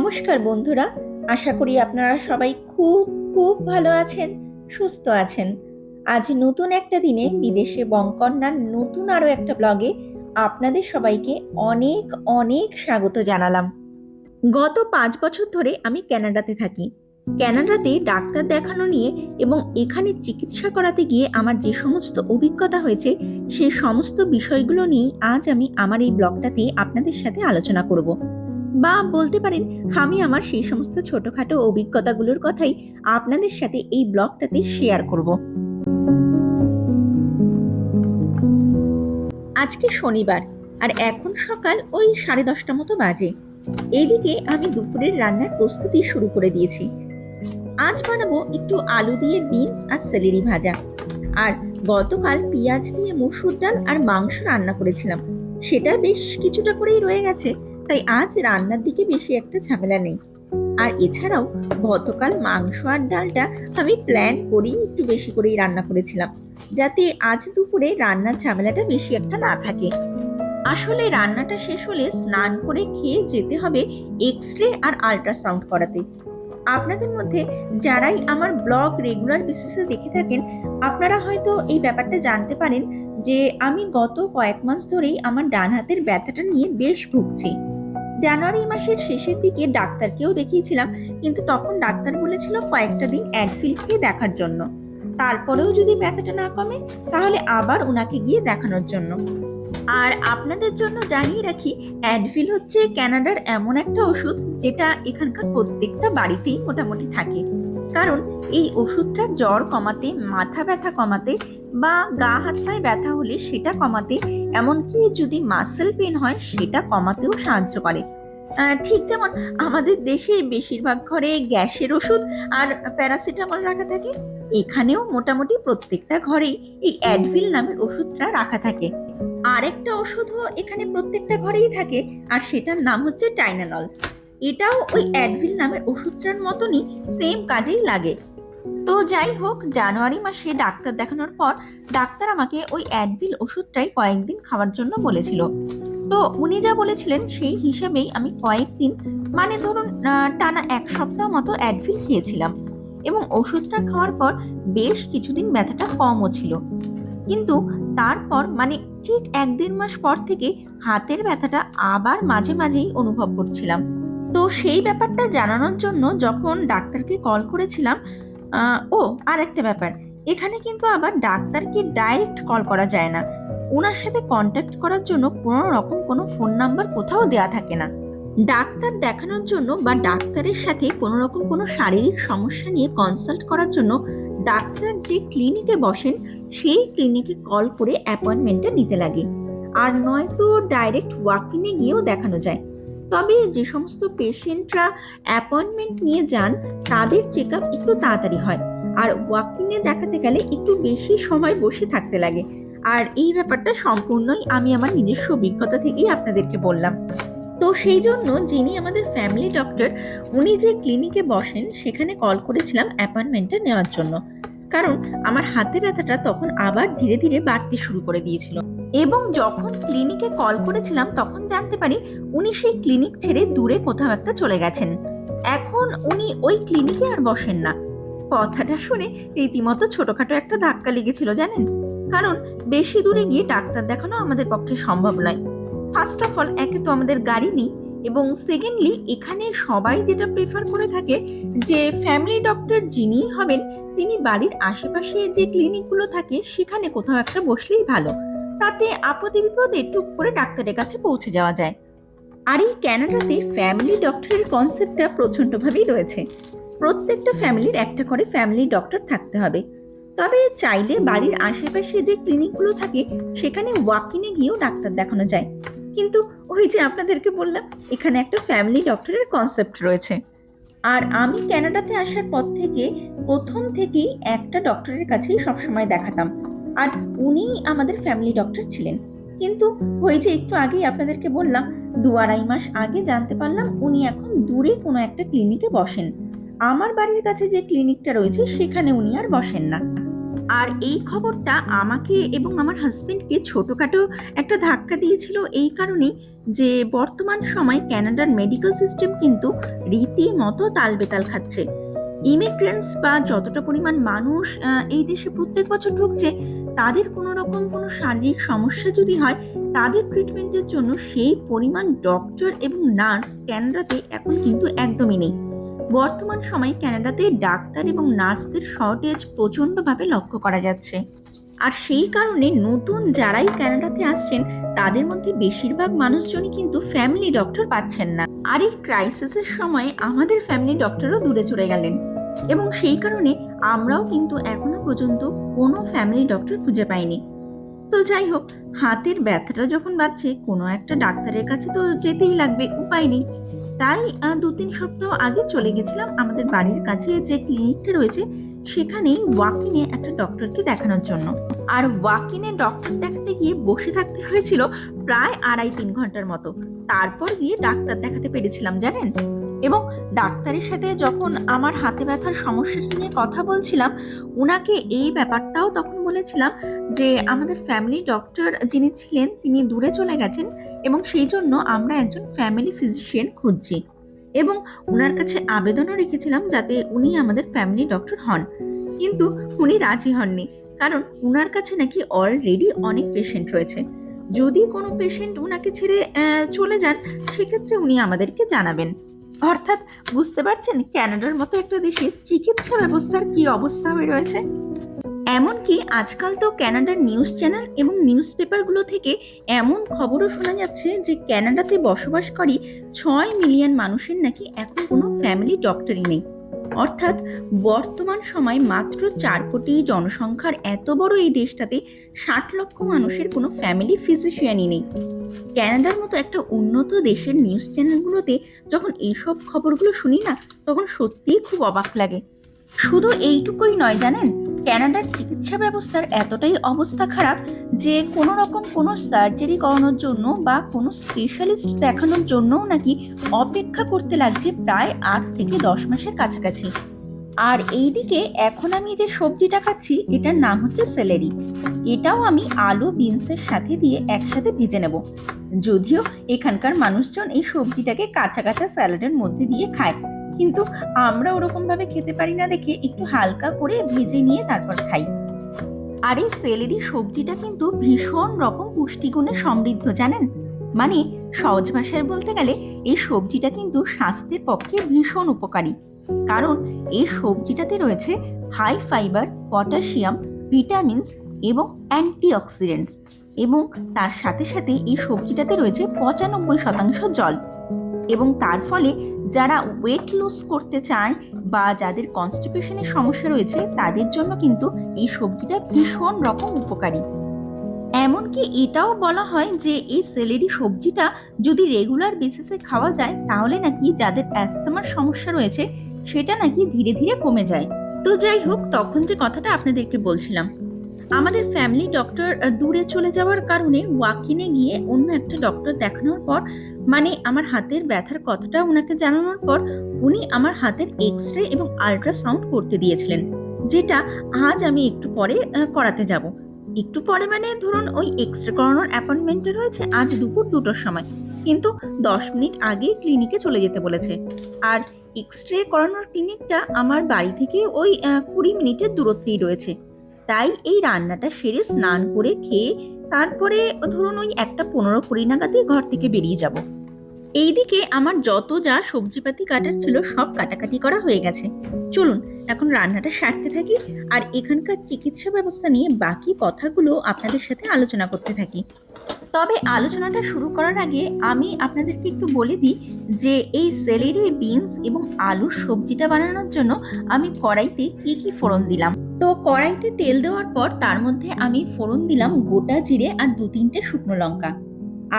নমস্কার বন্ধুরা, আশা করি আপনারা সবাই খুব খুব ভালো আছেন, সুস্থ আছেন। আজ নতুন একটা দিনে বিদেশে বঙ্কন্যার নতুন আরো একটা ব্লগে আপনাদের সবাইকে অনেক অনেক স্বাগত জানালাম। গত 5 বছর ধরে আমি কানাডাতে থাকি। কানাডাতে ডাক্তার দেখানো নিয়ে এবং এখানে চিকিৎসা করাতে গিয়ে আমার যে সমস্ত অভিজ্ঞতা হয়েছে সেই সমস্ত বিষয়গুলো নিয়ে আজ আমি আমার এই ব্লগটাতে আপনাদের সাথে আলোচনা করব। বা বলতে পারেন আমি আমার সেই সমস্ত ছোটখাটো অভিজ্ঞতাগুলোর কথাই আপনাদের সাথে এই ব্লগটাতে শেয়ার করব। আজকে শনিবার আর এখন সকাল ওই 10:30 মতো বাজে। এইদিকে আমি দুপুরের রান্নার প্রস্তুতি শুরু করে দিয়েছি। আজ বানাবো একটু আলু দিয়ে বিনস আর সেলেরি ভাজা। আর গতকাল পেঁয়াজ দিয়ে মসুর ডাল আর মাংস রান্না করেছিলাম, সেটা বেশ কিছুটা করেই রয়ে গেছে, তাই আজ রান্নার দিকে বেশি একটা ঝামেলা নেই। আর এছাড়াও গতকাল মাংস আর ডালটা আমি প্ল্যান করেই একটু বেশি করেই রান্না করেছিলাম, যাতে আজ দুপুরে রান্নার ঝামেলাটা বেশি একটা না থাকে। আসলে রান্নাটা শেষ হলে স্নান করে খেয়ে যেতে হবে এক্স-রে আর আল্ট্রাসাউন্ড করাতে। আপনাদের মধ্যে যারাই আমার ব্লগ রেগুলার বেসিসে দেখে থাকেন, আপনারা হয়তো এই ব্যাপারটা জানতে পারেন যে আমি গত কয়েক মাস ধরেই আমার ডান হাতের ব্যথাটা নিয়ে বেশ ভুগছি। জানুয়ারি মাসের শেষের দিকে ডাক্তারকেও দেখিয়েছিলাম, কিন্তু তখন ডাক্তার বলেছিল কয়েকটা দিন অ্যাডভিল খেয়ে দেখার জন্য। তারপরেও যদি ব্যথাটা না কমে তাহলে আবার ওনাকে গিয়ে দেখানোর জন্য। আর আপনাদের জন্য জানিয়ে রাখি, অ্যাডভিল হচ্ছে কানাডার এমন একটা ওষুধ যেটা এখানকার প্রত্যেকটা বাড়িতেই মোটামুটি থাকে। কারণ এই ওষুধটা জ্বর কমাতে, মাথা ব্যথা কমাতে বা গা হাত পায়ে ব্যথা হলে সেটা কমাতে, এমনকি যদি মাসেল পেন হয় সেটা কমাতেও সাহায্য করে। ঠিক যেমন আমাদের দেশে বেশিরভাগ ঘরে গ্যাসের ওষুধ আর প্যারাসিটামল রাখা থাকে, এখানেও মোটামুটি প্রত্যেকটা ঘরেই এই অ্যাডভিল নামের ওষুধটা রাখা থাকে। আরেকটা ওষুধও এখানে প্রত্যেকটা ঘরেই থাকে, আর সেটার নাম হচ্ছে টাইনানল। এটাও ওই অ্যাডভিল নামের ওষুধটার মতনই সেম কাজেই লাগে। তো যাই হোক, জানুয়ারি মাসে ডাক্তার দেখানোর পর ডাক্তার আমাকে ওই অ্যাডভিল ওষুধটাই কয়েকদিন খাওয়ার জন্য বলেছিল। তো উনি যা বলেছিলেন সেই হিসেবেই আমি কয়েকদিন, মানে ধরুন টানা 1 সপ্তাহ মতো অ্যাডভিল খেয়েছিলাম, এবং ওষুধটা খাওয়ার পর বেশ কিছুদিন ব্যথাটা কমও ছিল। কিন্তু তারপর মানে ঠিক 1-1.5 মাস পর থেকে হাতের ব্যথাটা আবার মাঝে মাঝেই অনুভব করছিলাম। তো সেই ব্যাপারটা জানানোর জন্য যখন ডাক্তারকে কল করেছিলাম, আর একটা ব্যাপার, এখানে কিন্তু আবার ডাক্তারকে ডাইরেক্ট কল করা যায় না। ওনার সাথে কন্ট্যাক্ট করার জন্য কোনো রকম কোনো ফোন নাম্বার কোথাও দেওয়া থাকে না। ডাক্তার দেখানোর জন্য বা ডাক্তারের সাথে কোনো রকম কোনো শারীরিক সমস্যা নিয়ে কনসাল্ট করার জন্য ডাক্তার যে ক্লিনিকে বসেন সেই ক্লিনিকে কল করে অ্যাপয়েন্টমেন্টটা নিতে লাগে। আর নয়তো ডাইরেক্ট ওয়াক-ইনে গিয়েও দেখানো যায়। তবে যে সমস্ত পেশেন্টরা অ্যাপয়েন্টমেন্ট নিয়ে যান তাদের চেক আপ একটু তাড়াতাড়ি হয়, আর ওয়াক-ইনে দেখাতে গেলে একটু বেশি সময় বসে থাকতে লাগে। আর এই ব্যাপারটা সম্পূর্ণই আমি আমার নিজস্ব অভিজ্ঞতা থেকেই আপনাদেরকে বললাম। তো সেই জন্য যিনি আমাদের ফ্যামিলি ডক্টর, উনি যে ক্লিনিকে বসেন সেখানে কল করেছিলাম অ্যাপয়েন্টমেন্টটা নেওয়ার জন্য। কারণ আমার হাতে ব্যথাটা তখন আবার ধীরে ধীরে বাড়তে শুরু করে দিয়েছিল, এবং যখন ক্লিনিকে কল করেছিলাম তখন জানতে পারি উনি সেই ক্লিনিক ছেড়ে দূরে কোথাও একটা চলে গেছেন। এখন উনি ওই ক্লিনিকে আর বসেন না। কথাটা শুনে রীতিমতো ছোটখাটো একটা ধাক্কা লেগেছিল জানেন, কারণ বেশি দূরে গিয়ে ডাক্তার দেখানো আমাদের পক্ষে সম্ভব নয়। ফার্স্ট অফ অল, একে তো আমাদের গাড়ি নেই, এবং সেকেন্ডলি এখানে সবাই যেটা প্রেফার করে থাকে যে ফ্যামিলি ডক্টর যিনি হবেন তিনি বাড়ির আশেপাশে যে ক্লিনিকগুলো থাকে সেখানে কোথাও একটা বসলেই ভালো, তাতে আপদে বিপদে টুক করে ডাক্তারের কাছে পৌঁছে যাওয়া যায়। আর এই ক্যানাডাতে ফ্যামিলি ডক্টরের কনসেপ্টটা প্রচণ্ডভাবেই রয়েছে। প্রত্যেকটা ফ্যামিলির একটা করে ফ্যামিলি ডক্টর থাকতে হবে। তবে চাইলে বাড়ির আশেপাশে যে ক্লিনিকগুলো থাকে সেখানে ওয়াক-ইনে গিয়েও ডাক্তার দেখানো যায়। কিন্তু ওই যে আপনাদেরকে বললাম, এখানে একটা ফ্যামিলি ডক্টরের কনসেপ্ট রয়েছে। আর আমি কানাডাতে আসার পর থেকে প্রথম থেকেই একটা ডক্টরের কাছেই সবসময় দেখাতাম, আর উনিই আমাদের ফ্যামিলি ডক্টর ছিলেন। কিন্তু ওই যে একটু আগেই আপনাদেরকে বললাম, 2-2.5 মাস আগে জানতে পারলাম উনি এখন দূরে কোনো একটা ক্লিনিকে বসেন। আমার বাড়ির কাছে যে ক্লিনিকটা রয়েছে সেখানে উনি আর বসেন না। আর এই খবরটা আমাকে এবং আমার হাজবেন্ডকে ছোটখাটো একটা ধাক্কা দিয়েছিল এই কারণেই যে বর্তমান সময় কানাডার মেডিকেল সিস্টেম কিন্তু রীতিমতো তালবেতাল খাচ্ছে। ইমিগ্রেন্টস বা যতটা পরিমাণ মানুষ এই দেশে প্রত্যেক বছর ঢুকছে, তাদের কোনো রকম কোনো শারীরিক সমস্যা যদি হয়, তাদের ট্রিটমেন্টের জন্য সেই পরিমাণ ডক্টর এবং নার্স কানাডাতে এখন কিন্তু একদমই নেই। বর্তমান সময়ে কানাডাতে ডাক্তার এবং নার্সদের শর্টেজ প্রচণ্ডভাবে লক্ষ্য করা যাচ্ছে। আর সেই কারণে নতুন যারাই কানাডাতে আসছেন তাদের মধ্যে বেশিরভাগ মানুষজনই কিন্তু ফ্যামিলি ডক্টর পাচ্ছেন না। আর এই ক্রাইসিসের সময় আমাদের ফ্যামিলি ডক্টরও দূরে চলে গেলেন, এবং সেই কারণে আমরাও কিন্তু এখনো পর্যন্ত কোনো ফ্যামিলি ডক্টর খুঁজে পাইনি। তো যাই হোক, হাতের ব্যথাটা যখন বাড়ছে কোনো একটা ডাক্তারের কাছে তো যেতেই লাগবে, উপায় নেই। তাই 2-3 সপ্তাহ আগে চলে গেছিলাম আমাদের বাড়ির কাছে যে ক্লিনিকটা রয়েছে সেখানেই ওয়াকিনে একটা ডক্টরকে দেখানোর জন্য। আর ওয়াকিনে ডক্টর দেখাতে গিয়ে বসে থাকতে হয়েছিল প্রায় 2.5-3 ঘন্টার মতো। তারপর গিয়ে ডাক্তার দেখাতে পেরেছিলাম জানেন। এবং ডাক্তারের সাথে যখন আমার হাতে ব্যথার সমস্যাটা নিয়ে কথা বলছিলাম, উনাকে এই ব্যাপারটাও তখন বলেছিলাম যে আমাদের ফ্যামিলি ডক্টর যিনি ছিলেন তিনি দূরে চলে গেছেন, এবং সেই জন্য আমরা একজন ফ্যামিলি ফিজিশিয়ান খুঁজছি, এবং উনার কাছে আবেদনও রেখেছিলাম যাতে উনি আমাদের ফ্যামিলি ডক্টর হন। কিন্তু উনি রাজি হননি, কারণ উনার কাছে নাকি অলরেডি অনেক পেশেন্ট রয়েছে। যদি কোনো পেশেন্ট উনাকে ছেড়ে চলে যান, সেক্ষেত্রে উনি আমাদেরকে জানাবেন। অর্থাৎ বুঝতে পারছেন কানাডার মতো একটা দেশে চিকিৎসা ব্যবস্থার কি অবস্থা হয়ে রয়েছে। এমনকি আজকাল তো কানাডার নিউজ চ্যানেল এবং নিউজ পেপারগুলো থেকে এমন খবরও শোনা যাচ্ছে যে কানাডাতে বসবাসকারী 6 মিলিয়ন মানুষের নাকি এখন কোনো ফ্যামিলি ডক্টরই নেই। অর্থাৎ বর্তমান সময় মাত্র 4 কোটি জনসংখ্যার এত বড় এই দেশটাতে 60 লক্ষ মানুষের কোনো ফ্যামিলি ফিজিশিয়ানই নেই। কানাডার মতো একটা উন্নত দেশের নিউজ চ্যানেলগুলোতে যখন এইসব খবরগুলো শুনি না, তখন সত্যিই খুব অবাক লাগে। শুধু এইটুকুই নয় জানেন, কানাডার চিকিৎসা ব্যবস্থার এতটাই অবস্থা খারাপ যে কোনো রকম কোনো সার্জারি করানোর জন্য বা কোনো স্পেশালিস্ট দেখানোর জন্যও নাকি অপেক্ষা করতে লাগছে প্রায় 8 থেকে 10 মাসের কাছাকাছি। আর এইদিকে এখন আমি যে সবজিটা খাচ্ছি এটার নাম হচ্ছে সেলেরি। এটাও আমি আলু বিনসের সাথে দিয়ে একসাথে ভেজে নেব। যদিও এখানকার মানুষজন এই সবজিটাকে কাঁচা কাঁচা স্যালাডের মধ্যে দিয়ে খায়, কিন্তু আমরা ওরকম ভাবে খেতে পারি না দেখে একটু হালকা করে ভেজে নিয়ে তারপর খাই। আর এই সেলেরি সবজিটা কিন্তু ভীষণ রকম পুষ্টিগুণে সমৃদ্ধ জানেন। মানে সহজ ভাষায় বলতে গেলে এই সবজিটা কিন্তু স্বাস্থ্যের পক্ষে ভীষণ উপকারী, কারণ এই সবজিটাতে রয়েছে হাই ফাইবার, পটাশিয়াম, ভিটামিনস এবং অ্যান্টিঅক্সিডেন্টস, এবং তার সাথে সাথে এই সবজিটাতে রয়েছে 95% জল। এবং তার ফলে যারা ওয়েট লুজ করতে চায় বা যাদের কনস্টিপেশনের সমস্যা রয়েছে তাদের জন্য কিন্তু এই সবজিটা ভীষণ রকম উপকারী। এমনকি এটাও বলা হয় যে এই সেলেরি সবজিটা যদি রেগুলার বেসিসে খাওয়া যায় তাহলে নাকি যাদের অ্যাস্থমার সমস্যা রয়েছে সেটা নাকি ধীরে ধীরে কমে যায়। তো যাই হোক, তখন যে কথাটা আপনাদেরকে বলছিলাম, আমাদের ফ্যামিলি ডক্টর দূরে চলে যাওয়ার কারণে ওয়াকিনে গিয়ে অন্য একটা ডক্টর দেখানোর পর, মানে আমার হাতের ব্যথার কথাটা ওনাকে জানানোর পর, উনি আমার হাতের এক্স রে এবং আল্ট্রাসাউন্ড করতে দিয়েছিলেন, যেটা আজ আমি একটু পরে করাতে যাব। একটু পরে মানে ধরুন ওই এক্স রে করানোর অ্যাপয়েন্টমেন্টটা রয়েছে আজ দুপুর 2টোর সময়, কিন্তু 10 মিনিট আগে ক্লিনিকে চলে যেতে বলেছে। আর এক্স রে করানোর ক্লিনিকটা আমার বাড়ি থেকে ওই 20 মিনিটের দূরত্বেই রয়েছে। তাই এই রান্নাটা সেরে স্নান করে খেয়ে তারপরে ধরুন ওই 1:15-20 নাগাদই ঘর থেকে বেরিয়ে যাব। এইদিকে আমার যত যা সবজিপাতি কাটার ছিল সব কাটাকাটি করা হয়ে গেছে। চলুন এখন রান্নাটা সারতে থাকি আর এখানকার চিকিৎসা ব্যবস্থা নিয়ে বাকি কথাগুলো আপনাদের সাথে আলোচনা করতে থাকি। তবে আলোচনাটা শুরু করার আগে আমি আপনাদেরকে একটু বলে দিই যে এই সেলেরি, বিনস এবং আলুর সবজিটা বানানোর জন্য আমি কড়াইতে কি কি ফোড়ন দিলাম। তো কড়াইতে তেল দেওয়ার পর তার মধ্যে আমি ফোড়ন দিলাম গোটা জিরে আর 2-3টে শুকনো লঙ্কা।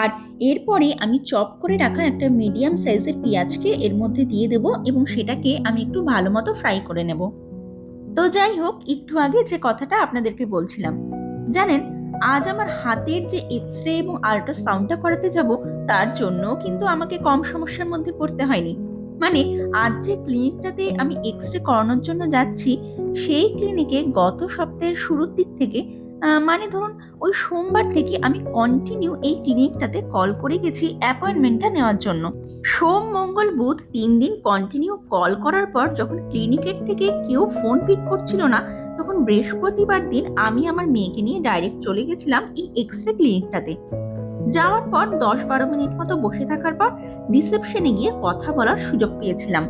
আর এরপরে আমি চপ করে রাখা একটা মিডিয়াম সাইজের পেঁয়াজকে এর মধ্যে দিয়ে দেব এবং সেটাকে আমি একটু ভালো মতো ফ্রাই করে নেব। তো যাই হোক, একটু আগে যে কথাটা আপনাদেরকে বলছিলাম, জানেন আজ আমার হাতের যে এক্স রে এবং আল্ট্রাসাউন্ডটা করাতে যাব তার জন্য কিন্তু আমাকে কম সমস্যার মধ্যে পড়তে হয়নি। মানে আজ যে ক্লিনিকটাতে আমি এক্স-রে করানোর জন্য যাচ্ছি, সেই ক্লিনিকে গত সপ্তাহের শুরুর দিক থেকে মানে ধরুন ওই সোমবার থেকে আমি কন্টিনিউ এই ক্লিনিকটাতে কল করে গেছি অ্যাপয়েন্টমেন্টটা নেওয়ার জন্য। সোম, মঙ্গল, বুধ ৩ দিন কন্টিনিউ কল করার পর যখন ক্লিনিকের থেকে কেউ ফোন পিক করছিল না, তখন বৃহস্পতিবার দিন আমি আমার মেয়েকে নিয়ে ডাইরেক্ট চলে গেছিলাম এই এক্স-রে ক্লিনিকটাতে। যাওয়ার পর ১০-১২ মিনিট মতো বসে থাকার পর রিসেপশনে গিয়ে কথা বলার সুযোগ পেয়েছিলাম,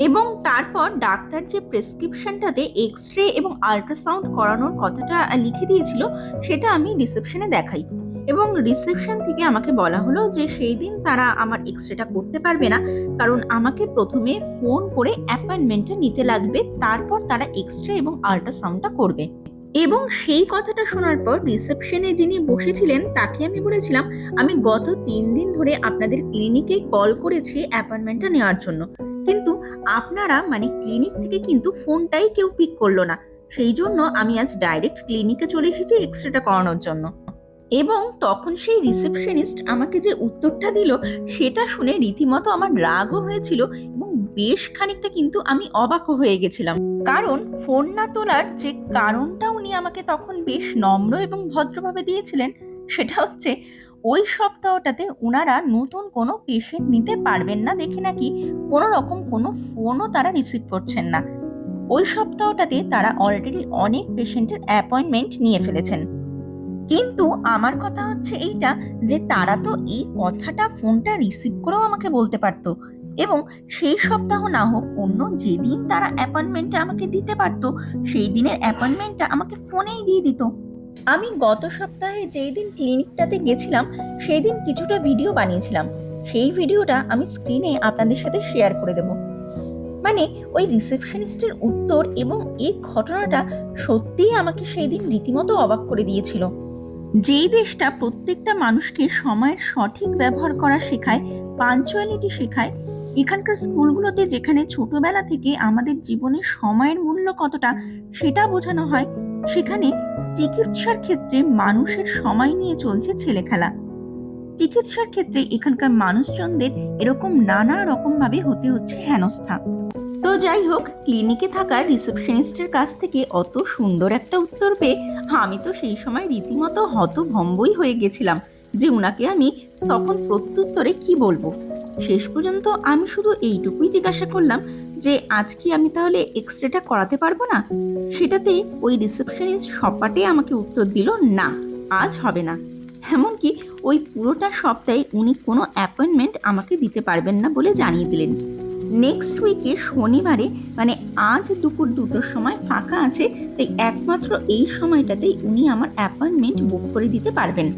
এবং তারপর ডাক্তার যে প্রেসক্রিপশনটাতে এক্স-রে এবং আল্ট্রাসাউন্ড করানোর কথাটা লিখে দিয়েছিল, সেটা আমি রিসেপশনে দেখাই, এবং রিসেপশন থেকে আমাকে বলা হলো যে সেই দিন তারা আমার এক্স-রেটা করতে পারবে না, কারণ আমাকে প্রথমে ফোন করে অ্যাপয়েন্টমেন্টটা নিতে লাগবে, তারপর তারা এক্স-রে এবং আল্ট্রাসাউন্ডটা করবে। এবং সেই কথাটা শোনার পর রিসেপশনে যিনি বসেছিলেন তাকে আমি বলেছিলাম, আমি গত ৩ দিন ধরে আপনাদের ক্লিনিকে কল করেছি অ্যাপয়েন্টমেন্টটা নেওয়ার জন্য, কিন্তু আপনারা মানে ক্লিনিক থেকে কিন্তু ফোনটাই কেউ পিক করলো না, সেই জন্য আমি আজ ডাইরেক্ট ক্লিনিকে চলে এসেছি এক্স-রেটা করানোর জন্য। এবং তখন সেই রিসেপশনিস্ট আমাকে যে উত্তরটা দিল, সেটা শুনে রীতিমতো আমার রাগও হয়েছিল, এবং বেশ খানিকটা কিন্তু আমি অবাকও হয়ে গেছিলাম, কারণ ফোন না তোলার যে কারণটা উনি আমাকে তখন বেশ নম্র এবং ভদ্রভাবে দিয়েছিলেন, সেটা হচ্ছে ওই সপ্তাহটাতে উনারা নতুন কোনো পেশেন্ট নিতে পারবেন না দেখে নাকি কোনো রকম কোনো ফোনও তারা রিসিভ করছেন না। ওই সপ্তাহটাতে তারা অলরেডি অনেক পেশেন্টের অ্যাপয়েন্টমেন্ট নিয়ে ফেলেছেন। কিন্তু আমার কথা হচ্ছে এইটা, যে তারা তো এই কথাটা ফোনটা রিসিভ করেও আমাকে বলতে পারতো, এবং সেই সপ্তাহ না হোক অন্য যেদিন তারা অ্যাপয়েন্টমেন্টটা আমাকে দিতে পারতো, সেই দিনের অ্যাপয়েন্টমেন্টটা আমাকে ফোনেই দিয়ে দিত। আমি গত সপ্তাহে যেই দিন ক্লিনিকটাতে গেছিলাম, সেই দিন কিছুটা ভিডিও বানিয়েছিলাম, সেই ভিডিওটা আমি স্ক্রিনে আপনাদের সাথে শেয়ার করে দেব। মানে ওই রিসেপশনিস্টের উত্তর এবং এই ঘটনাটা সত্যিই আমাকে সেই দিন রীতিমতো অবাক করে দিয়েছিল। যেই দেশটা প্রত্যেকটা মানুষকে সময়ের সঠিক ব্যবহার করা শেখায়, পাঞ্চুয়ালিটি শেখায়, এখানকার স্কুলগুলোতে যেখানে ছোটবেলা থেকে আমাদের জীবনে সময়ের মূল্য কতটা সেটা বোঝানো হয়, সেখানে চিকিৎসার ক্ষেত্রে মানুষের সময় নিয়ে চলছে ছেলেখেলা। চিকিৎসার ক্ষেত্রে এখানকার মানুষজনদের এরকম নানা রকম ভাবে হতে হচ্ছে হেনস্থা। তো যাই হোক, ক্লিনিকে থাকা রিসেপশনিস্টের কাছ থেকে অত সুন্দর একটা উত্তর পেয়ে আমি তো সেই সময় রীতিমতো হতভম্বই হয়ে গেছিলাম, যে উনাকে আমি তখন প্রত্যুত্তরে কি বলবো। শেষ পর্যন্ত আমি শুধু এইটুকুই জিজ্ঞাসা করলাম যে আজ কি আমি তাহলে এক্স-রেটা করাতে পারবো না। সেটাতে ওই রিসেপশনিস্ট সপাটে আমাকে উত্তর দিল, না, আজ হবে না। এমনকি ওই পুরোটা সপ্তাহে উনি কোনো অ্যাপয়েন্টমেন্ট আমাকে দিতে পারবেন না বলে জানিয়ে দিলেন। নেক্সট উইকে শনিবারে মানে আজ দুপুর 2টোর সময় ফাঁকা আছে, তাই একমাত্র এই সময়টাতেই উনি আমার অ্যাপয়েন্টমেন্ট বুক করে দিতে পারবেন।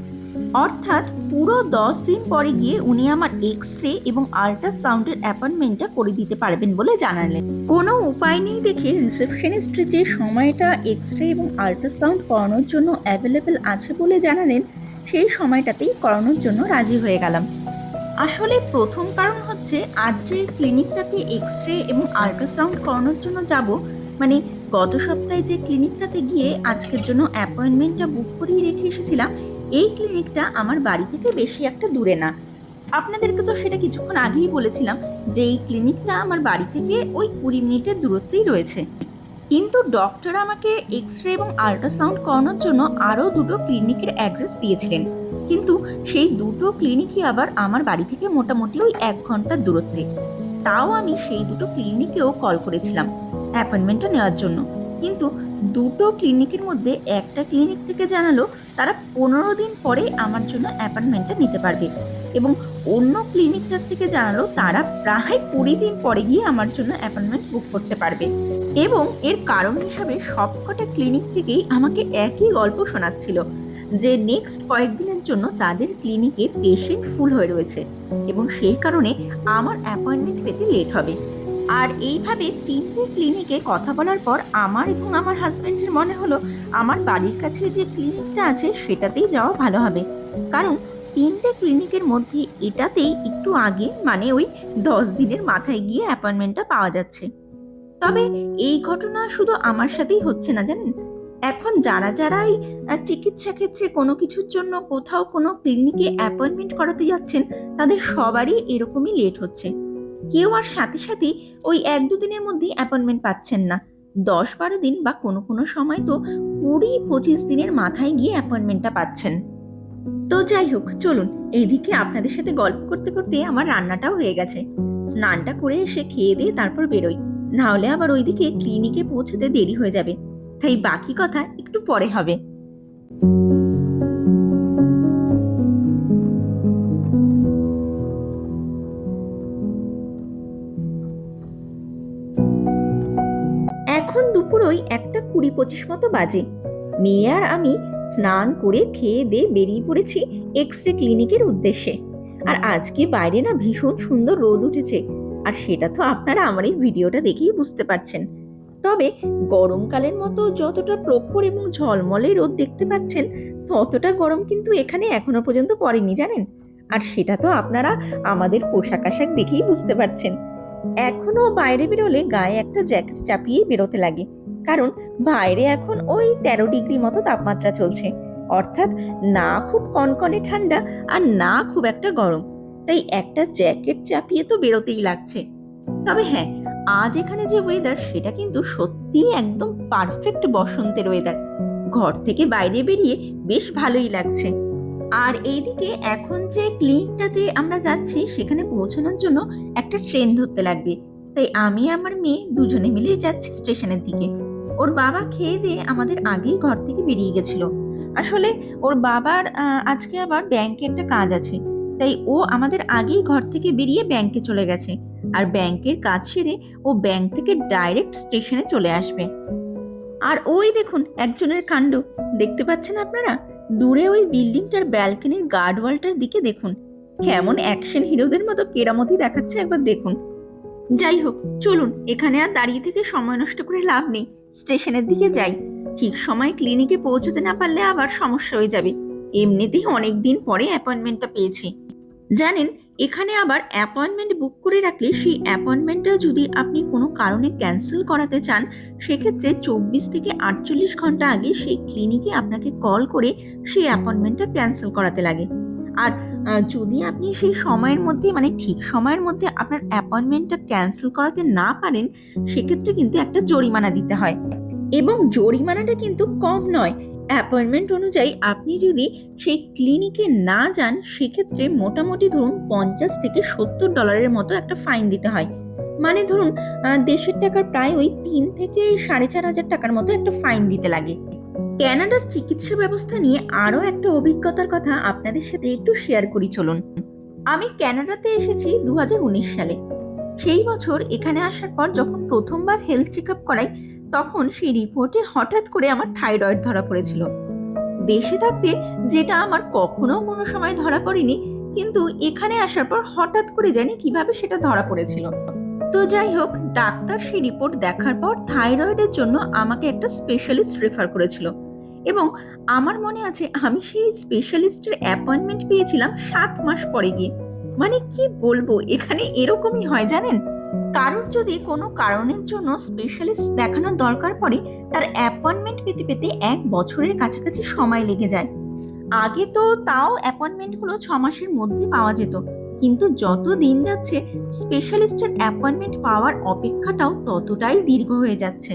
অর্থাৎ পুরো 10 দিন পরে গিয়ে উনি আমার এক্স-রে এবং আল্ট্রাসাউন্ডের অ্যাপয়েন্টমেন্টটা করে দিতে পারবেন বলে জানালেন। কোনো উপায় নেই দেখে রিসেপশনিস্ট যে সময়টা এক্স-রে এবং আল্ট্রাসাউন্ড করানোর জন্য অ্যাভেলেবেল আছে বলে জানালেন, সেই সময়টাতেই করানোর জন্য রাজি হয়ে গেলাম। আসলে প্রথম কারণ হচ্ছে, আজ যে ক্লিনিকটাতে এক্স-রে এবং আল্ট্রাসাউন্ড করানোর জন্য যাব, মানে গত সপ্তাহে যে ক্লিনিকটাতে গিয়ে আজকের জন্য অ্যাপয়েন্টমেন্টটা বুক করিয়ে রেখে এসেছিলাম, এই ক্লিনিকটা আমার বাড়ি থেকে বেশি একটা দূরে না। আপনাদেরকে তো সেটা কিছুক্ষণ আগেই বলেছিলাম যে এই ক্লিনিকটা আমার বাড়ি থেকে ওই 20 মিনিটের দূরত্বেই রয়েছে। কিন্তু ডক্টর আমাকে এক্স-রে এবং আল্ট্রাসাউন্ড করানোর জন্য আরও 2টো ক্লিনিকের অ্যাড্রেস দিয়েছিলেন, কিন্তু সেই 2টো ক্লিনিকই আবার আমার বাড়ি থেকে মোটামুটি ওই 1 ঘন্টার দূরত্বে। তাও আমি সেই 2টো ক্লিনিকেও কল করেছিলাম অ্যাপয়েন্টমেন্টটা নেওয়ার জন্য, কিন্তু 2টো ক্লিনিকের মধ্যে একটা ক্লিনিক থেকে জানালো তারা 15 দিন পরে আমার জন্য অ্যাপয়েন্টমেন্টটা নিতে পারবে, এবং অন্য ক্লিনিকটার থেকে জানালো তারা প্রায় 20 দিন পরে গিয়ে আমার জন্য অ্যাপয়েন্টমেন্ট বুক করতে পারবে। এবং এর কারণ হিসাবে সবকটা ক্লিনিক থেকেই আমাকে একই গল্প শোনাচ্ছিল, যে নেক্সট কয়েকদিনের জন্য তাদের ক্লিনিকে পেশেন্ট ফুল হয়ে রয়েছে, এবং সেই কারণে আমার অ্যাপয়েন্টমেন্ট পেতে লেট হবে। আর এইভাবে 3টে ক্লিনিকে কথা বলার পর আমার এবং আমার হাজবেন্ডের মনে হলো আমার বাড়ির কাছে যে ক্লিনিকটা আছে সেটাতেই যাওয়া ভালো হবে, কারণ 3টে ক্লিনিকের মধ্যে এটাতেই একটু আগে মানে ওই 10 দিনের মাথায় গিয়ে অ্যাপয়েন্টমেন্টটা পাওয়া যাচ্ছে। তবে এই ঘটনা শুধু আমার সাথেই হচ্ছে না, জানেন, এখন যারাই চিকিৎসা ক্ষেত্রে কোনো কিছুর জন্য কোথাও কোনো ক্লিনিকে অ্যাপয়েন্টমেন্ট করাতে যাচ্ছেন, তাদের সবারই এরকমই লেট হচ্ছে। কেউ আর সাথে সাথে ওই 1-2 দিনের মধ্যেই অ্যাপয়েন্টমেন্ট পাচ্ছেন না। 10-12 দিন বা কোনো কোনো সময় তো 20-25 দিনের মাথায় গিয়ে অ্যাপয়েন্টমেন্টটা পাচ্ছেন। তো যাই হোক, চলুন এইদিকে আপনাদের সাথে গল্প করতে করতে আমার রান্নাটাও হয়ে গেছে। স্নানটা করে এসে খেয়ে দিয়ে তারপর বেরোই, না হলে আবার ওইদিকে ক্লিনিকে পৌঁছতে দেরি হয়ে যাবে। তাই বাকি কথা একটু পরে হবে। এখন দুপুর ওই 1:20-25 মতো বাজে। মেয়ে আর আমি স্নান করে খেয়ে দিয়ে বেরিয়ে পড়েছি এক্স-রে ক্লিনিকের উদ্দেশ্যে। আর আজকে বাইরে না ভীষণ সুন্দর রোদ উঠেছে, আর সেটা তো আপনারা আমার এই ভিডিওটা দেখেই বুঝতে পারছেন। তবে গরমকালের মতো যতটা প্রখর এবং ঝলমলে রোদ দেখতে পাচ্ছেন, ততটা গরম কিন্তু এখানে এখনো পর্যন্ত পড়েনি, জানেন। আর সেটা তো আপনারা আমাদের পোশাক আশাক দেখেই বুঝতে পারছেন। এখনো বাইরে বেরোলে গায়ে একটা জ্যাকেট চাপিয়েই বেরোতে লাগে, কারণ বাইরে এখন ওই 13 ডিগ্রি মতো তাপমাত্রা চলছে। অর্থাৎ না খুব কনকনে ঠান্ডা আর না খুব একটা গরম, তাই একটা জ্যাকেট চাপিয়ে তো বেরোতেই লাগছে। তবে হ্যাঁ, আজ এখানে যে ওয়েদার সেটা কিন্তু সত্যি একদম পারফেক্ট বসন্তের ওয়েদার। ঘর থেকে বাইরে বেরিয়ে বেশ ভালোই লাগছে। আর এইদিকে এখন যে ক্লিনিকটাতে আমরা যাচ্ছি সেখানে পৌঁছানোর জন্য একটা ট্রেন ধরতে লাগবে। তাই আমি আমার মেয়ে দুজনে মিলে যাচ্ছি স্টেশনের দিকে। ওর বাবা খেয়ে দিয়ে আমাদের আগেই ঘর থেকে বেরিয়ে গেছিল। আসলে ওর বাবার আজকে আবার ব্যাংকে একটা কাজ আছে, তাই ও আমাদের আগেই ঘর থেকে বেরিয়ে ব্যাংকে চলে গেছে। আর ব্যাংকের কাজ সেরে ও ব্যাংক থেকে ডাইরেক্ট স্টেশনে চলে আসবে। আর ওই দেখুন একজনের কাণ্ড, দেখতে পাচ্ছেন আপনারা? দূরে ওই বিল্ডিংটার ব্যালকনির গার্ডওয়ালটার দিকে দেখুন, কেমন অ্যাকশন হিরোদের মতো কেরামতি দেখাচ্ছে, একবার দেখুন। যাই হোক, চলুন এখানে আর দাঁড়িয়ে থেকে সময় নষ্ট করে লাভ নেই, স্টেশনের দিকে যাই। ঠিক সময় ক্লিনিকে পৌঁছতে না পারলে আবার সমস্যা হয়ে যাবে। এমনিতেই অনেক দিন পরে অ্যাপয়েন্টমেন্টটা পেয়েছি। জানেন, এখানে আবার অ্যাপয়েন্টমেন্ট বুক করে রাখলে সেই অ্যাপয়েন্টমেন্টটা যদি আপনি কোনো কারণে ক্যান্সেল করাতে চান, সেক্ষেত্রে 24 থেকে 48 ঘন্টা আগে সেই ক্লিনিকে আপনাকে কল করে সেই অ্যাপয়েন্টমেন্টটা ক্যান্সেল করাতে লাগে। আর যদি আপনি সেই সময়ের মধ্যে, মানে ঠিক সময়ের মধ্যে আপনার অ্যাপয়েন্টমেন্টটা ক্যান্সেল করাতে না পারেন, সেক্ষেত্রে কিন্তু একটা জরিমানা দিতে হয়। এবং জরিমানাটা কিন্তু কম নয়। অ্যাপয়েন্টমেন্ট অনুযায়ী আপনি যদি সেই ক্লিনিকে না যান, সেক্ষেত্রে মোটামুটি ধরুন $50 থেকে $70 মতো একটা ফাইন দিতে হয়। মানে ধরুন দেশের টাকার প্রায় ওই 3 থেকে 4,500 টাকার মতো একটা ফাইন দিতে লাগে। কানাডার চিকিৎসা ব্যবস্থা নিয়ে আরো একটা অভিজ্ঞতার কথা আপনাদের সাথে একটু শেয়ার করি, চলুন। আমি কানাডাতে এসেছি 2019 সালে। সেই বছর এখানে আসার পর যখন প্রথমবার হেলথ চেক আপ করাই, তখন সেই রিপোর্টে হঠাৎ করে আমার থাইরয়েড ধরা পড়েছিল। দেশে থাকতে যেটা আমার কখনো কোনো সময় ধরা পড়েনি, কিন্তু এখানে আসার পর হঠাৎ করে জানি কিভাবে সেটা ধরা পড়েছিল। তো যাই হোক, ডাক্তার সেই রিপোর্ট দেখার পর থাইরয়েডের জন্য আমাকে একটা স্পেশালিস্ট রেফার করেছিল। এবং আমার মনে আছে আমি সেই স্পেশালিস্টের অ্যাপয়েন্টমেন্ট পেয়েছিলাম 7 মাস পরে গিয়ে। মানে কি বলবো, এখানে এরকমই হয় জানেন। কারোর যদি কোনো কারণের জন্য স্পেশালিস্ট দেখানোর দরকার পড়ে, তার অ্যাপয়েন্টমেন্ট পেতে পেতে 1 বছরের কাছাকাছি সময় লেগে যায়। আগে তো তাও অ্যাপয়েন্টমেন্টগুলো 6 মাসের মধ্যে পাওয়া যেত, কিন্তু যত দিন যাচ্ছে স্পেশালিস্টের অ্যাপয়েন্টমেন্ট পাওয়ার অপেক্ষাটাও ততটাই দীর্ঘ হয়ে যাচ্ছে।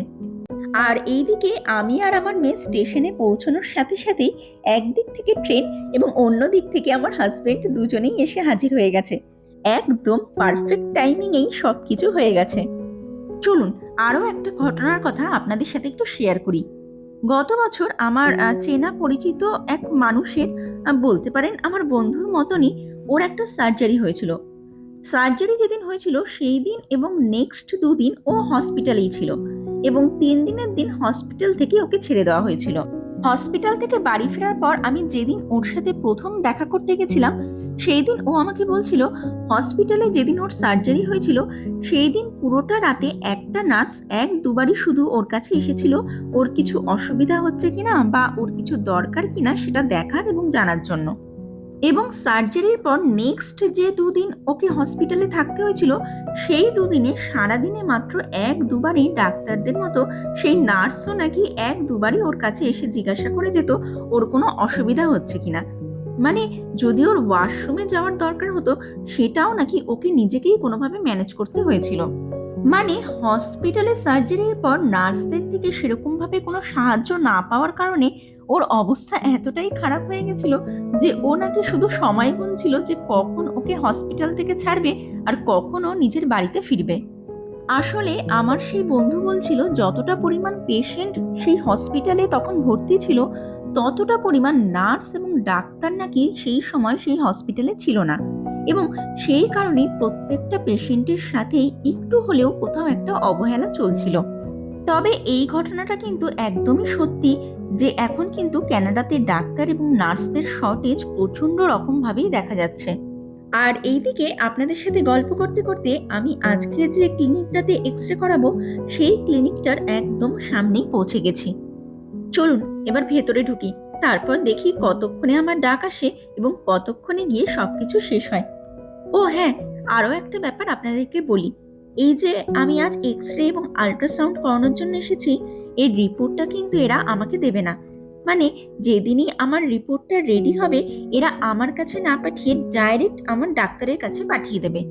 আর এইদিকে আমি আর আমার মেয়ে স্টেশনে পৌঁছানোর সাথে সাথেই একদিক থেকে ট্রেন এবং অন্য দিক থেকে আমার হাজবেন্ড দুজনেই এসে হাজির হয়ে গেছে। একদম পারফেক্ট টাইমিংয়েই সবকিছু হয়ে গেছে। চলুন আরো একটা ঘটনার কথা আপনাদের সাথে একটু শেয়ার করি। গত বছর আমার চেনা পরিচিত এক মানুষের, বলতে পারেন আমার বন্ধুর মতনই, ওর একটা সার্জারি হয়েছিল। সার্জারি যেদিন হয়েছিল সেই দিন এবং নেক্সট 2 দিন ও হসপিটালেই ছিল, এবং 3 দিনের দিন হসপিটাল থেকে ওকে ছেড়ে দেওয়া হয়েছিল। হসপিটাল থেকে বাড়ি ফেরার পর আমি যেদিন ওর সাথে প্রথম দেখা করতে গেছিলাম, সেই দিন ও আমাকে বলছিল হসপিটালে যেদিন ওর সার্জারি হয়েছিল সেই দিন পুরোটা রাতে একটা নার্স 1-2বারই শুধু ওর কাছে এসেছিল ওর কিছু অসুবিধা হচ্ছে কিনা বা ওর কিছু দরকার কিনা সেটা দেখার এবং জানার জন্য। এবং সার্জারির পর নেক্সট যে 2 দিন ওকে হসপিটালে থাকতে হয়েছিল, সেই 2 দিনে সারাদিনে মাত্র 1-2বারই ডাক্তারদের মতো সেই নার্সও নাকি 1-2বারই ওর কাছে এসে জিজ্ঞাসা করে যেত ওর কোনো অসুবিধা হচ্ছে কিনা। মানে যদি ওর ওয়াশরুমে যাওয়ার দরকার হতো, সেটাও নাকি ওকে নিজেকেই কোনোভাবে ম্যানেজ করতে হয়েছিল। মানে হসপিটালে সার্জারির পর নার্সদের থেকে সেরকম ভাবে কোনো সাহায্য না পাওয়ার কারণে ওর অবস্থা এতটাই খারাপ হয়ে গেছিল যে ও নাকি শুধু সময় গুনছিল যে কখন ওকে হসপিটাল থেকে ছাড়বে আর কখন ও নিজের বাড়িতে ফিরবে। আসলে আমার সেই বন্ধু বলছিল যতটা পরিমাণ পেশেন্ট সেই হসপিটালে তখন ভর্তি ছিল, ততটা পরিমাণ নার্স এবং ডাক্তার নাকি সেই সময় সেই হসপিটালে ছিল না, এবং সেই কারণে প্রত্যেকটা পেশেন্টের সাথেই একটু হলেও কোথাও একটা অবহেলা চলছিল। তবে এই ঘটনাটা কিন্তু একদমই সত্যি যে এখন কিন্তু কানাডাতে ডাক্তার এবং নার্সদের শর্টেজ প্রচন্ড রকম ভাবেই দেখা যাচ্ছে। আর এইদিকে আপনাদের সাথে গল্প করতে করতে আমি আজকে যে ক্লিনিকটাতে এক্সরে করাবো সেই ক্লিনিকটার একদম সামনেই পৌঁছে গেছি। চলুন এবার ভেতরে ঢুকি, তারপর দেখি কতক্ষণে আমার ডাক আসে এবং কতক্ষণে গিয়ে সবকিছু শেষ হয়। ও হ্যাঁ, আরো একটা ব্যাপার আপনাদেরকে বলি, এই যে আমি আজ এক্সরে এবং আল্ট্রাসাউন্ড করানোর জন্য এসেছি, এই রিপোর্টটা কিন্তু এরা আমাকে দেবে না। মানে যেদিনই আমার রিপোর্টটা রেডি হবে, এরা আমার কাছে না পাঠিয়ে ডাইরেক্ট আমার ডাক্তারের কাছে পাঠিয়ে দেবে।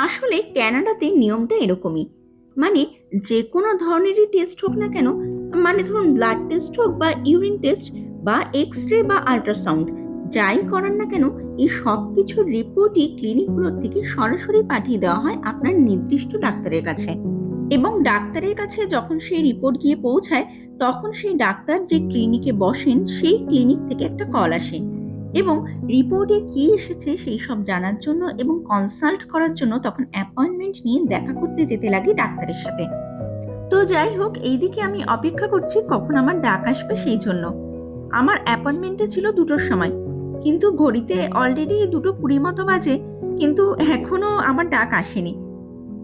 আসলে কানাডাতে নিয়মটা এরকমই। মানে যে কোনো ধরনেরই টেস্ট হোক না কেন, মানে ধরুন ব্লাড টেস্ট হোক বা ইউরিন টেস্ট বা এক্সরে বা আল্ট্রাসাউন্ড, যাই করান না কেন, এই সব কিছুর রিপোর্টই ক্লিনিকগুলোর থেকে সরাসরি পাঠিয়ে দেওয়া হয় আপনার নির্দিষ্ট ডাক্তারের কাছে। এবং ডাক্তারের কাছে যখন সেই রিপোর্ট গিয়ে পৌঁছায়, তখন সেই ডাক্তার যে ক্লিনিকে বসেন সেই ক্লিনিক থেকে একটা কল আসে এবং রিপোর্টে কি এসেছে সেই সব জানার জন্য এবং কনসাল্ট করার জন্য তখন অ্যাপয়েন্টমেন্ট নিয়ে দেখা করতে যেতে লাগে ডাক্তারের সাথে। তো যাই হোক, এইদিকে আমি অপেক্ষা করছি কখন আমার ডাক আসবে সেই জন্য। আমার অ্যাপয়েন্টমেন্টে ছিল 2টোর সময়, কিন্তু ঘড়িতে অলরেডি 2:20 মতো বাজে, কিন্তু এখনো আমার ডাক আসেনি।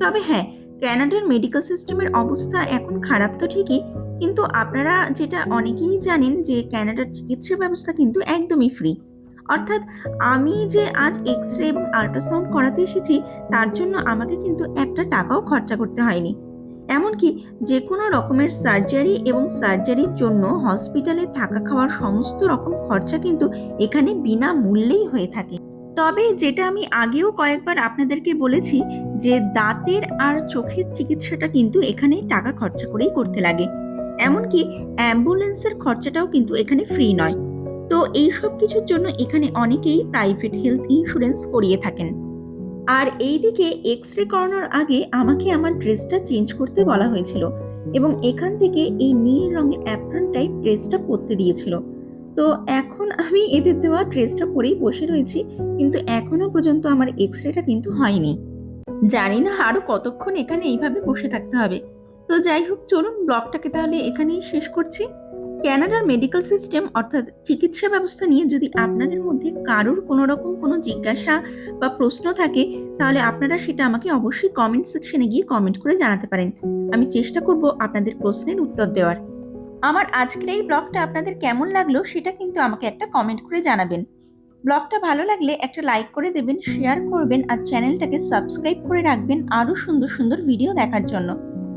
তবে হ্যাঁ, কানাডার মেডিকেল সিস্টেমের অবস্থা এখন খারাপ তো ঠিকই, কিন্তু আপনারা যেটা অনেকেই জানেন যে কানাডার চিকিৎসা ব্যবস্থা কিন্তু একদমই ফ্রি। অর্থাৎ আমি যে আজ এক্সরে এবং আল্ট্রাসাউন্ড করাতে এসেছি, তার জন্য আমাকে কিন্তু একটা টাকাও খরচা করতে হয়নি। এমনকি যে কোনো রকমের সার্জারি এবং সার্জারির জন্য হসপিটালে থাকা খাওয়ার সমস্ত রকম খরচা কিন্তু এখানে বিনামূল্যেই হয়ে থাকে। তবে যেটা আমি আগেও কয়েকবার আপনাদেরকে বলেছি যে দাঁতের আর চোখের চিকিৎসাটা কিন্তু এখানে টাকা খরচা করেই করতে লাগে। এমনকি অ্যাম্বুলেন্সের খরচাটাও কিন্তু এখানে ফ্রি নয়। তো এই সব কিছুর জন্য এখানে অনেকেই প্রাইভেট হেলথ ইন্স্যুরেন্স করিয়ে থাকেন। আর এইদিকে এক্সরে করানোর আগে আমাকে আমার ড্রেসটা চেঞ্জ করতে বলা হয়েছিল এবং এখান থেকে এই নীল রঙের অ্যাপ্রন টাইপ ড্রেসটা পরতে দিয়েছিল। তো এখন আমি এদের দেওয়া ড্রেসটা পরেই বসে রয়েছি, কিন্তু এখনো পর্যন্ত আমার এক্সরেটা কিন্তু হয়নি। জানি না আরো কতক্ষণ এখানে এইভাবে বসে থাকতে হবে। তো যাই হোক, চলুন ব্লগটাকে তাহলে এখানেই শেষ করছি। কানাডার মেডিকেল সিস্টেম অর্থাৎ চিকিৎসা ব্যবস্থা নিয়ে যদি আপনাদের মধ্যে কারোর কোনো রকম কোনো জিজ্ঞাসা বা প্রশ্ন থাকে, তাহলে আপনারা সেটা আমাকে অবশ্যই কমেন্ট সেকশনে গিয়ে কমেন্ট করে জানাতে পারেন। আমি চেষ্টা করব আপনাদের প্রশ্নের উত্তর দেওয়ার। আমার আজকের এই ব্লগটা আপনাদের কেমন লাগলো সেটা কিন্তু আমাকে একটা কমেন্ট করে জানাবেন। ব্লগটা ভালো লাগলে একটা লাইক করে দেবেন, শেয়ার করবেন আর চ্যানেলটাকে সাবস্ক্রাইব করে রাখবেন আরো সুন্দর সুন্দর ভিডিও দেখার জন্য।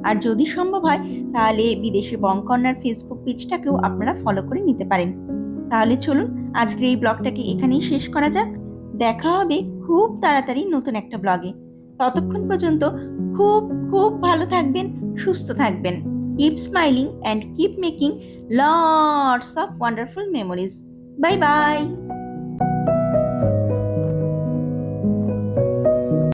আর যদি সম্ভব হয় তাহলে বিদেশে বংকন্যার ফেসবুক পেজটাকেও আপনারা ফলো করে নিতে পারেন। তাহলে চলুন আজকের এই ব্লগটাকে এখানেই শেষ করা যাক। দেখা হবে খুব তাড়াতাড়ি নতুন একটা ব্লগে। ততক্ষণ পর্যন্ত খুব খুব ভালো থাকবেন, সুস্থ থাকবেন। Keep smiling and keep making lots of wonderful memories. Bye bye.